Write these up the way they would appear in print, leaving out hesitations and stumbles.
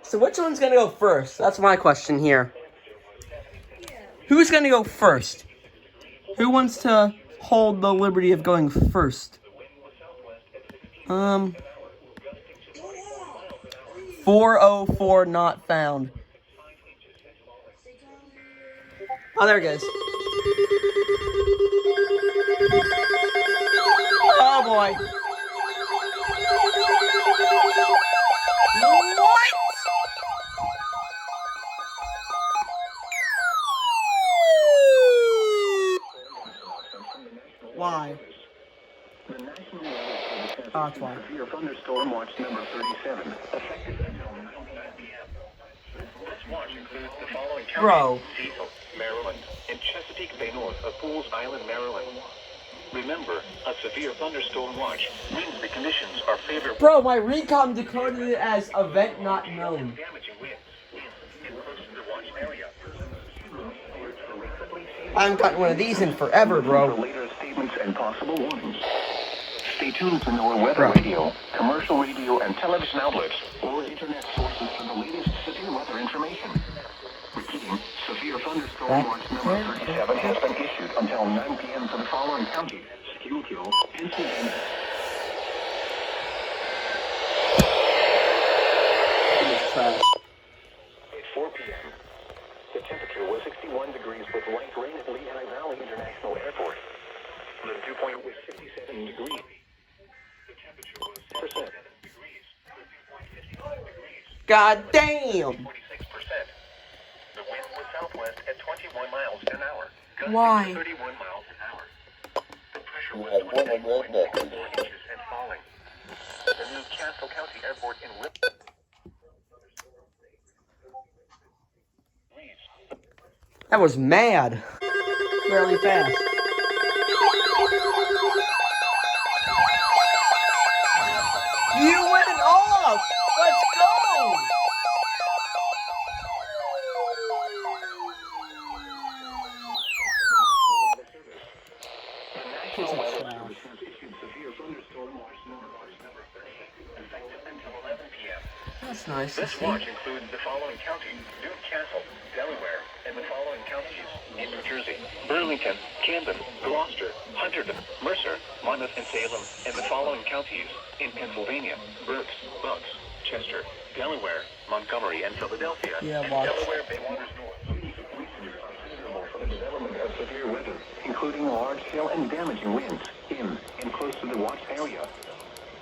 So which one's gonna go first? That's my question here. Who's gonna go first? Who wants to hold the liberty of going first? 404 not found. Oh, there it goes. Oh boy. What? Why? Oh, that's why. Severe thunderstorm watch number 37. Affected until 9 p.m. This watch includes the following counties: Bro. Cecil, Maryland, and Chesapeake Bay north of Pools Island, Maryland. Remember, a severe thunderstorm watch means the conditions are favorable. Bro, my recon decoded it as event not known. Damaging winds in close to the watch area. I haven't gotten one of these in forever, For bro. later statements and possible warnings. Stay tuned to NOAA weather radio, commercial radio and television outlets, or internet sources for the latest severe weather information. Repeating, severe thunderstorm watch number 37 has been issued until 9 p.m. for the following counties: Schuylkill, Pennsylvania. Trash. At 4 p.m., the temperature was 61 degrees with light rain at Lehigh Valley International Airport. The dew point was 57 degrees. The temperature was 7 degrees. The dew point 55 degrees. God damn. 46%. The wind was southwest at 21 miles an hour. Why? 31 miles an hour. The pressure was 28.64 inches and falling. The new Castle County Airport in That was mad. Really fast. You went off! Let's go! The National Weather Service has issued severe thunderstorm watch number 38, effective until 11 p.m. That's nice to This see. watch includes the following counties: Newcastle, Delaware, and the following counties in New Jersey: Burlington, Camden, Gloucester, Hunterdon, Mercer, Monmouth, and Salem, and the following counties in Pennsylvania: Berks, Bucks, Chester, Delaware, Montgomery, and Philadelphia. Yeah, and watch. Delaware Bay Waters North. Listeners are suitable for the development of severe weather, including large-scale and damaging winds in and close to the watch area.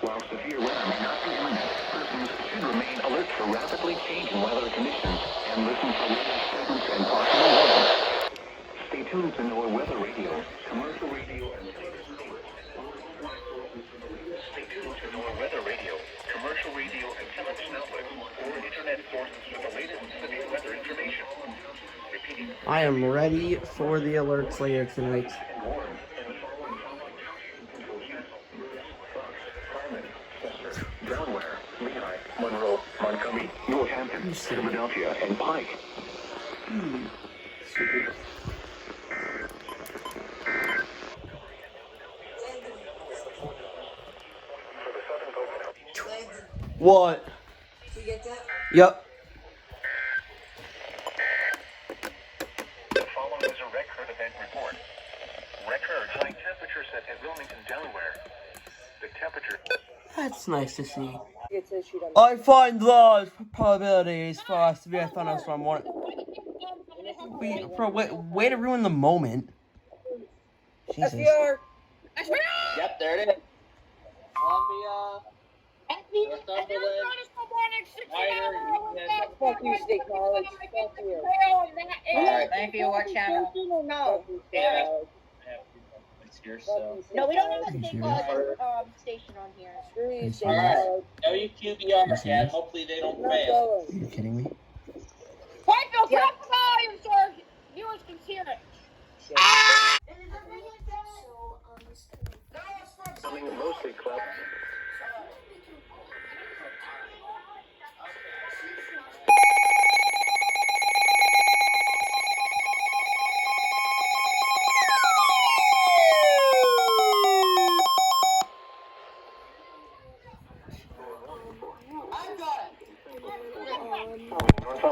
While severe weather may not be imminent, persons should remain alert for rapidly changing weather conditions and listen for weather statements and possible warnings. Stay tuned to NOAA Weather Radio, commercial radio, and television outlets. Stay tuned to NOAA Weather Radio, commercial radio, and television outlets, or internet sources for the latest severe weather information. Repeating. I am ready for the alerts later tonight. And warn in the following counties: Newcastle, Carmen, Chester, Delaware, Lehigh, Monroe, Montgomery, Northampton, Philadelphia, and Pike. What? Did you get that? Yep. The following is a record event report. Record high temperature set at Wilmington, Delaware. The temperature. That's nice to see. It's issued on I find large probabilities for a severe thunderstorm warning. Way to ruin the moment. Jesus. FDR. Yep, there it is. Columbia, Fuck you, State College. Fuck you. Alright, thank you. What channel? No. It's yourself. No, we don't have a Are you state serious? college station on here. Screw you, State Alright. College. WQBR, Cat. Hopefully they don't Not fail. Are you kidding me? Whiteville, drop the volume so our viewers can hear it. Coming mostly cloudy.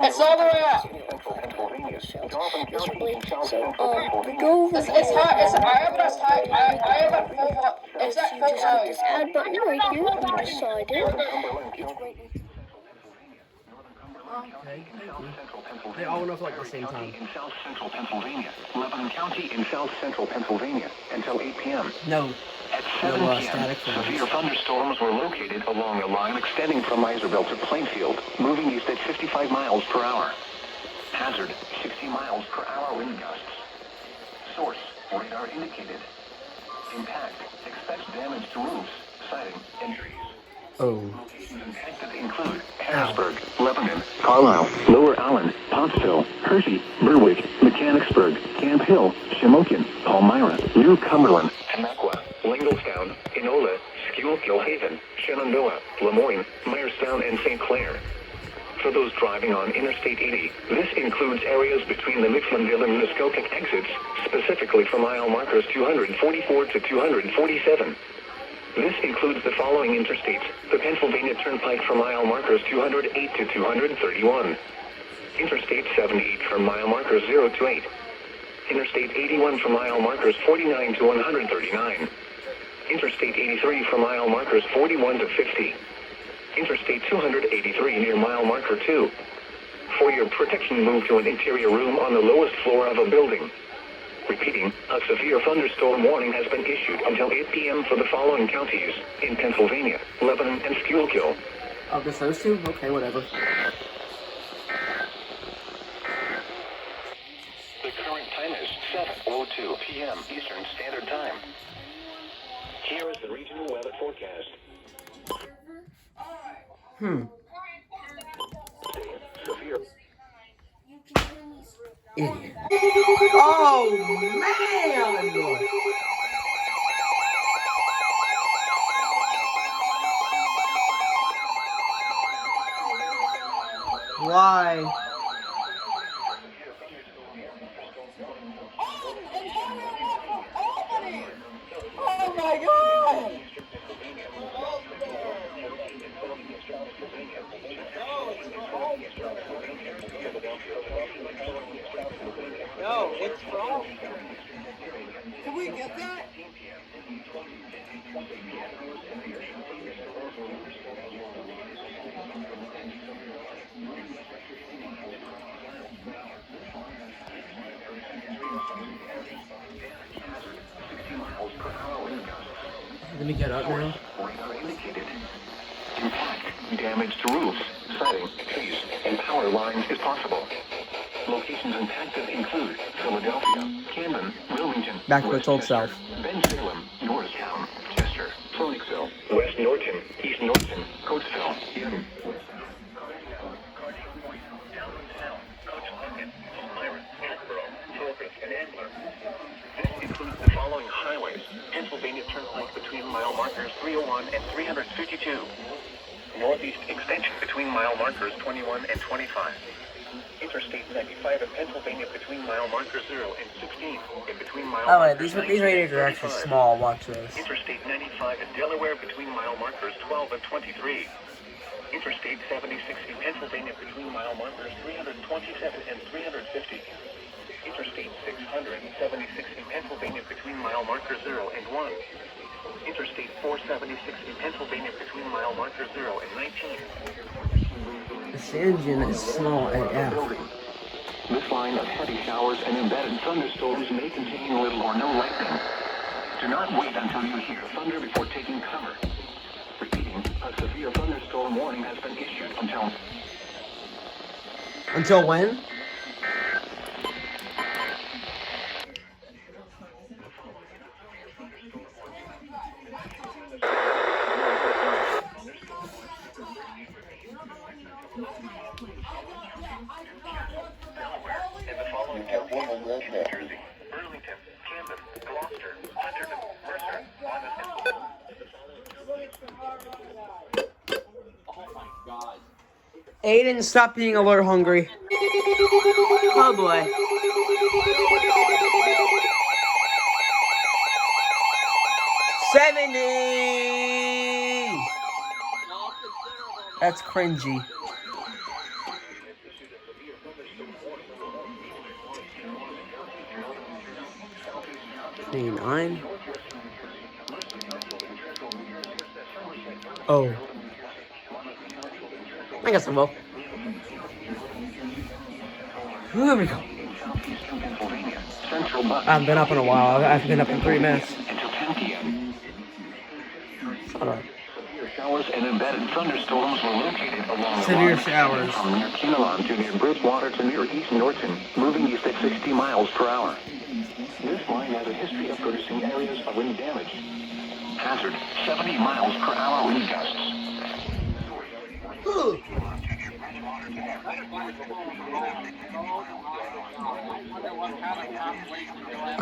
It's all the way up. Central Pennsylvania. Dauphin That's County really in South so. Central Pennsylvania. Go over It's there. high. I have it as high. I have it full. It's at You full just hit volume. this add button right here on the side. Cumberland It's County. right next to Okay, thank you. Central Pennsylvania. They all went off like the same time. In South Central Pennsylvania. Lebanon County in South Central Pennsylvania until 8 p.m. No. At 7 No, p.m., static phones. severe thunderstorms were located along a line extending from Miserville to Plainfield, moving east at 55 miles per hour. Hazard, 60 miles per hour wind gusts. Source, radar indicated. Impact, expects damage to roofs, siding, and trees. Oh. Locations impacted include Harrisburg, Lebanon, Carlisle, Lower Allen, Pottsville, Hershey, Berwick, Mechanicsburg, Camp Hill, Shamokin, Palmyra, New Cumberland, Tamaqua, Lingelstown, Enola, Schuylkill Haven, Shenandoah, Lemoyne, Myerstown, and St. Clair. For those driving on Interstate 80, this includes areas between the Mifflinville and Muskoka exits, specifically for mile markers 244 to 247. This includes the following interstates: the Pennsylvania Turnpike for mile markers 208 to 231. Interstate 78 from mile markers 0 to 8. Interstate 81 for mile markers 49 to 139. Interstate 83 for mile markers 41 to 50. Interstate 283 near mile marker 2. For your protection, move to an interior room on the lowest floor of a building. Repeating, a severe thunderstorm warning has been issued until 8 p.m. for the following counties in Pennsylvania, Lebanon, and Schuylkill. Oh, just those two? Okay, whatever. The current time is 7:02 p.m. Eastern Standard Time. Here is the regional weather forecast. Severe. Idiot. Oh, man! Why? Oh my God! No, it's wrong. Can we get that? Let me get up now. Radar indicated. Impact, damage to roofs, siding, trees, and power lines is possible. Locations impacted include Philadelphia, Camden, Wilmington, Back to its old Westchester, self. Bensalem, Norristown, Chester, Phoenixville, West Norton, East Norton, Coatesville, Eden, includes the following highways: Pennsylvania Turnpike between mile markers 301 and 352. Northeast extension between mile markers 21 and 25. Interstate 95 in Pennsylvania between mile markers 0 and 16. And between mile Oh, wait, markers these 19 radios and are actually 35. small. Watch this. Interstate 95 in Delaware between mile markers 12 and 23. Interstate 76 in Pennsylvania between mile markers 327 and 350. Interstate 676 in Pennsylvania between mile markers 0 and 1. Interstate 476 in Pennsylvania between mile markers 0 and 19. The sand dune is small and F. This line of heavy showers and embedded thunderstorms may contain little or no lightning. Do not wait until you hear thunder before taking cover. Repeating, a severe thunderstorm warning has been issued until... Until when? And the following counties: New Jersey, Burlington, Camden, Gloucester, Hunterdon, Mercer, Monmouth, Aiden, stop being alert hungry. Oh boy. $70! That's cringy. 29. Oh. I guess I will. Here we go. I haven't been up in a while. I've been up in 3 minutes. Until 10 p.m. Shut up. Severe showers and embedded thunderstorms were located along Severe the showers. from near Kinnelon to near Bridgewater to near East Norton, moving east at 60 miles per hour. This line has a history of producing areas of wind damage. Hazard, 70 miles per hour wind gusts.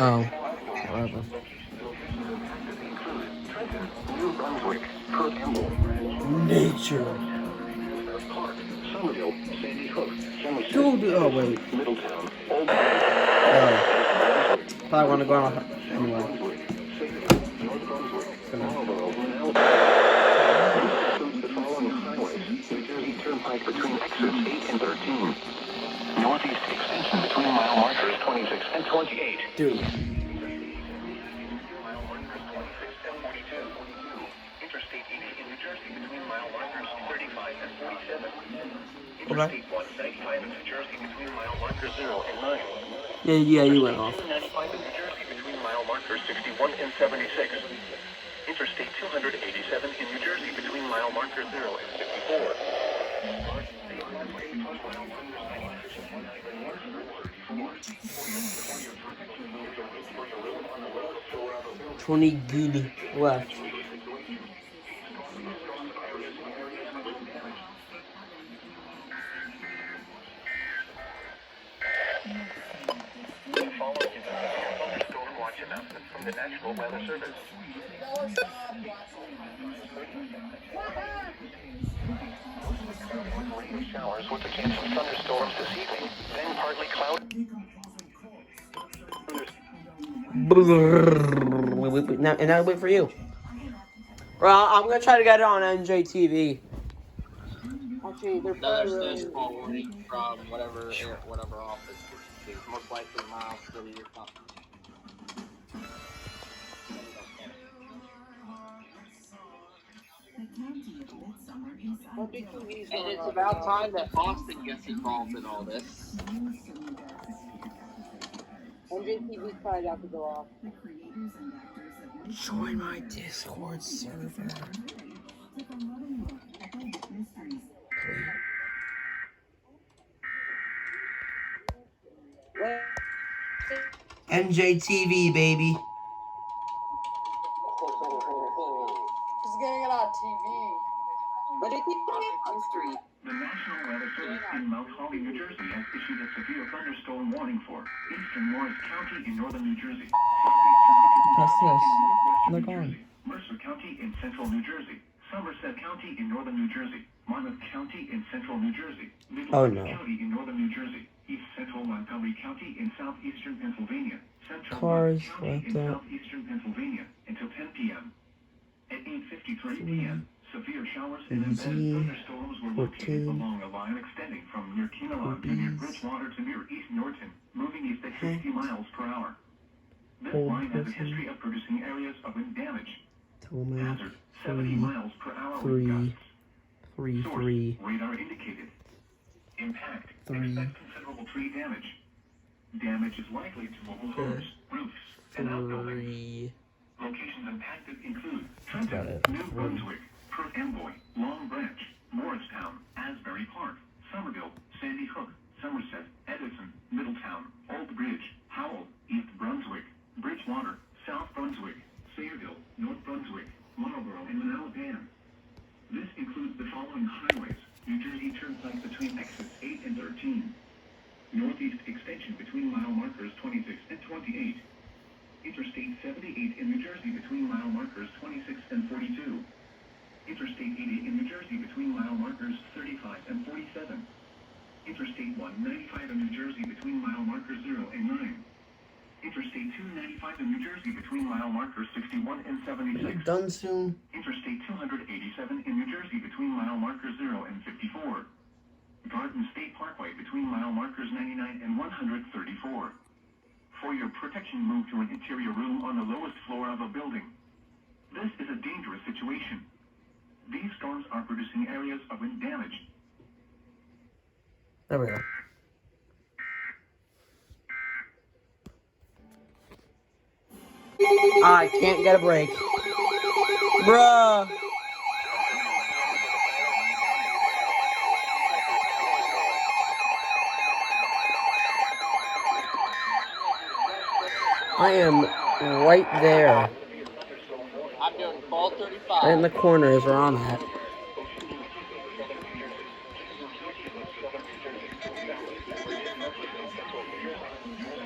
Oh, whatever. New Brunswick, Perth Amble, Nature. Somerville, Sandy Hook, Somerset, Dude, oh wait. Middletown, Old Oh. Probably want to go on anyway. North Brunswick, Marlborough, Manal. Includes the following highways: New Jersey Turnpike between exits 8 and 13. Northeast extension between mile markers 26 and 28. Dude. Interstate 80 in New Jersey between mile markers 35 and 47. Okay. Interstate 195 in New Jersey between mile markers 0 and 9. Yeah, you went off. 295 in New Jersey between mile markers 61 and 76. Interstate 287 in New Jersey between mile markers 0 and 54. 20 good left. The following is a thunderstorm watch announcement from the National Weather Service. Rain showers with a chance of thunderstorms this evening, then partly cloudy. Now wait for you. Well, I'm gonna try to get it on NJTV. Actually, they're No, there's probably no small warning from whatever office. Most likely Miles City or something. And it's about time that Austin gets involved in all this. NJTV's probably about to go off. Join my Discord server. NJTV, baby. Just getting it on TV. But it keeps on the street. The National Weather Service in Mount Holly, New Jersey has issued a severe thunderstorm warning for eastern Morris County in northern New Jersey, southeastern Press this. northwestern They're New gone. Jersey, Mercer County in central New Jersey, Somerset County in northern New Jersey, Monmouth County in central New Jersey, Middlesex County in northern New Jersey, East Central Montgomery County in southeastern Pennsylvania, Central Cars Rock County in left out. southeastern Pennsylvania until 10 p.m. At 8:53 p.m., severe showers and embedded thunderstorms were located 14, along a line extending from near Kinnelon to near Bridgewater to near East Norton, moving east at 60 miles per hour. This line has a history of producing areas of wind damage. Hazard, 70 miles per hour wind gusts. Source, radar indicated. Impact, expect considerable tree damage. Damage is likely to mobile homes, roofs, and outbuildings. Locations impacted include Trenton, New Brunswick, Perth Amboy, Long Branch, Morristown, Asbury Park, Somerville, Sandy Hook, Somerset, Edison, Middletown, Old Bridge, Howell, East Brunswick, Bridgewater, South Brunswick, Sayreville, North Brunswick, Marlborough, and Manalapan. This includes the following highways: New Jersey Turnpike between exits 8 and 13, Northeast extension between mile markers 26 and 28, Interstate 78 in New Jersey between mile markers 26 and 42, Interstate 80 in New Jersey between mile markers 35 and 47, Interstate 195 in New Jersey between mile markers 0 and 9, Interstate 295 in New Jersey between mile markers 61 and 76. Done soon. Interstate 287 in New Jersey between mile markers 0 and 54. Garden State Parkway between mile markers 99 and 134. For your protection, move to an interior room on the lowest floor of a building. This is a dangerous situation. These storms are producing areas of wind damage. There we go. I can't get a break. Bruh. I am right there. I'm doing 12:35. Right in the corner is where I'm at.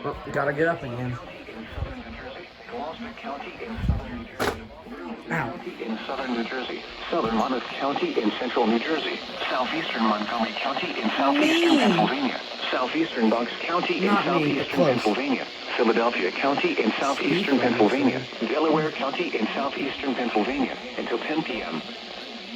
Oh, gotta get up again. Ow. In southern New Jersey, southern Monmouth County in central New Jersey, southeastern Montgomery County in southeastern Pennsylvania, southeastern Bucks County in Not me, but southeastern close. Pennsylvania, Philadelphia County in southeastern Pennsylvania, Delaware County in southeastern Pennsylvania until 10 p.m.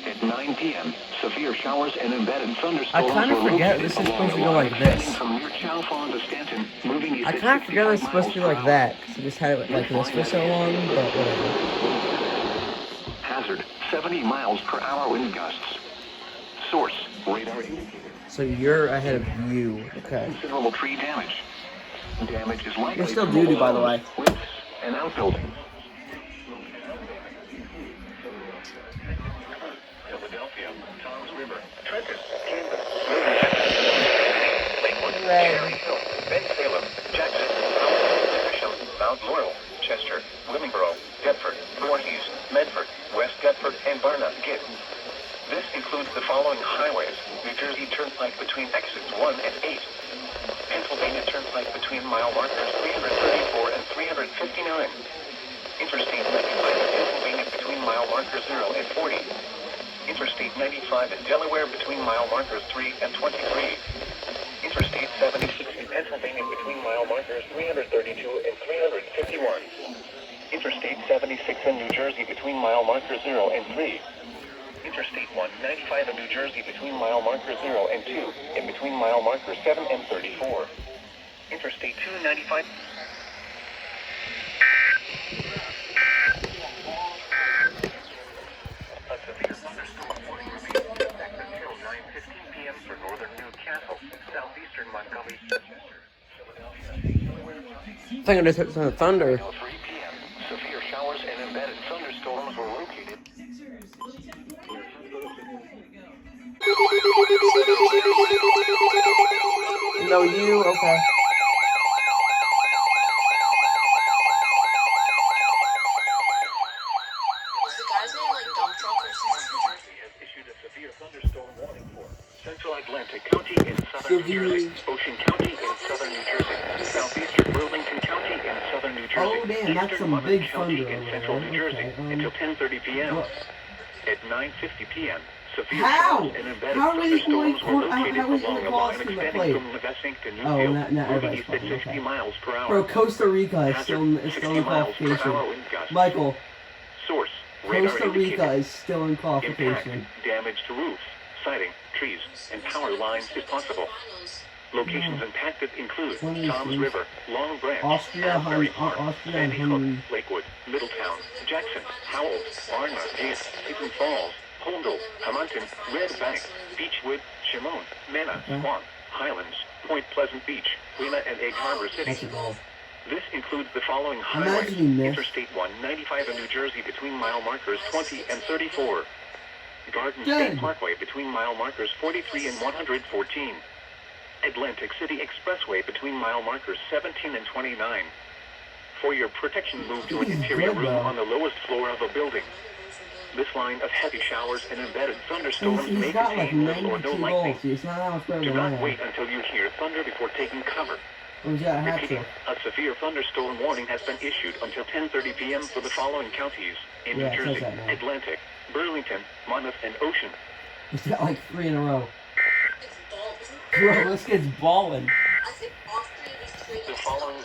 At 9 p.m., severe showers and embedded thunderstorms I kind of were forget located this is along supposed to the go line like this. extending from near Chalfont to Stanton, moving east I at kind of forget it's 65 supposed to be miles like per hour. that. Because I just had it like this for so long, but whatever. Hazard, 70 miles per hour wind gusts. Source, radar indicated. So you're ahead of you. Okay. Considerable tree damage. Damage is likely You're still from doo-doo, by the homes, way. roofs, and outbuildings. Philadelphia, Tom's River, Trenton, Camden, Lakewood, Cherry Hill, Ben Salem, Jackson, Gresham, Mount Laurel, Chester, Willingboro, Deptford, Voorhees, Medford, West Deptford, and Barnett. This includes the following highways: New Jersey Turnpike between exits 1 and 8. Pennsylvania Turnpike between mile markers 334 and 359. Interstate 95 in Pennsylvania between mile markers 0 and 40. Interstate 95 in Delaware between mile markers 3 and 23. Interstate 76 in Pennsylvania between mile markers 332 and 351. Interstate 76 in New Jersey between mile markers 0 and 3. Interstate 195 in New Jersey between mile markers 0 and 2, and between mile markers 7 and 34. Interstate 295. A severe thunderstorm warning remains in effect until 9:15 p.m. for northern Newcastle, southeastern Montgomery, I think I just hit some thunder. 3 p.m. Severe showers and embedded thunderstorms were located. No, you? Okay. Is the guy's name like Dump Truck or something? Has issued a severe thunderstorm warning for Central Atlantic County in southern New Jersey, Ocean County in southern New Jersey, southeastern Burlington County in southern New Jersey, Oh, damn, that's eastern some Monmouth big County thunder in over central there. New Jersey Okay, until 10:30 p.m. what? At 9:50 p.m., severe How? showers and embedded How are they thunderstorms were going- located how is it along the lost line in the extending plate? from Navesink to Oh, Newfield, not moving everybody's east at fine, 60 okay. miles per hour. Bro, Costa Rica is still in 60 qualification. miles per hour wind gusts. Michael, Source, radar Costa Rica indicated. is still in Impact, qualification. damage to roofs, siding, trees, and power lines is possible. Locations impacted include One of these Tom's things. River, Long Branch, Austria, Asbury Hun- Park, Austria, Sandy Hook, Hungary. Lakewood, Middletown, Jackson, Howell, Barnard, Hidden Falls, Holdle, Hamilton, Red Bank, Beechwood, Shimone, Mena, Swan, Highlands, Point Pleasant Beach, Wena, and Egg Harbor That's a City. goal. This includes the following Imagine highways: you missed. Interstate 195 in New Jersey between mile markers 20 and 34. Garden Good. State Parkway between mile markers 43 and 114. Atlantic City Expressway between mile markers 17 and 29. For your protection, move to an This is interior good, room though. on the lowest floor of a building. This line of heavy showers and embedded thunderstorms He's may got like contain little or no 92 lightning. goals. It's not that much better Do than I not have. wait until you hear thunder before taking cover. Oh, he's got a hat Repeating, trick. a severe thunderstorm warning has been issued until 10:30 p.m. for the following counties in Yeah, it New says Jersey: that now. Atlantic, Burlington, Monmouth, and Ocean. He's got like 3 in a row. It's ball. Bro, this kid's balling. I think Austria is trading. The following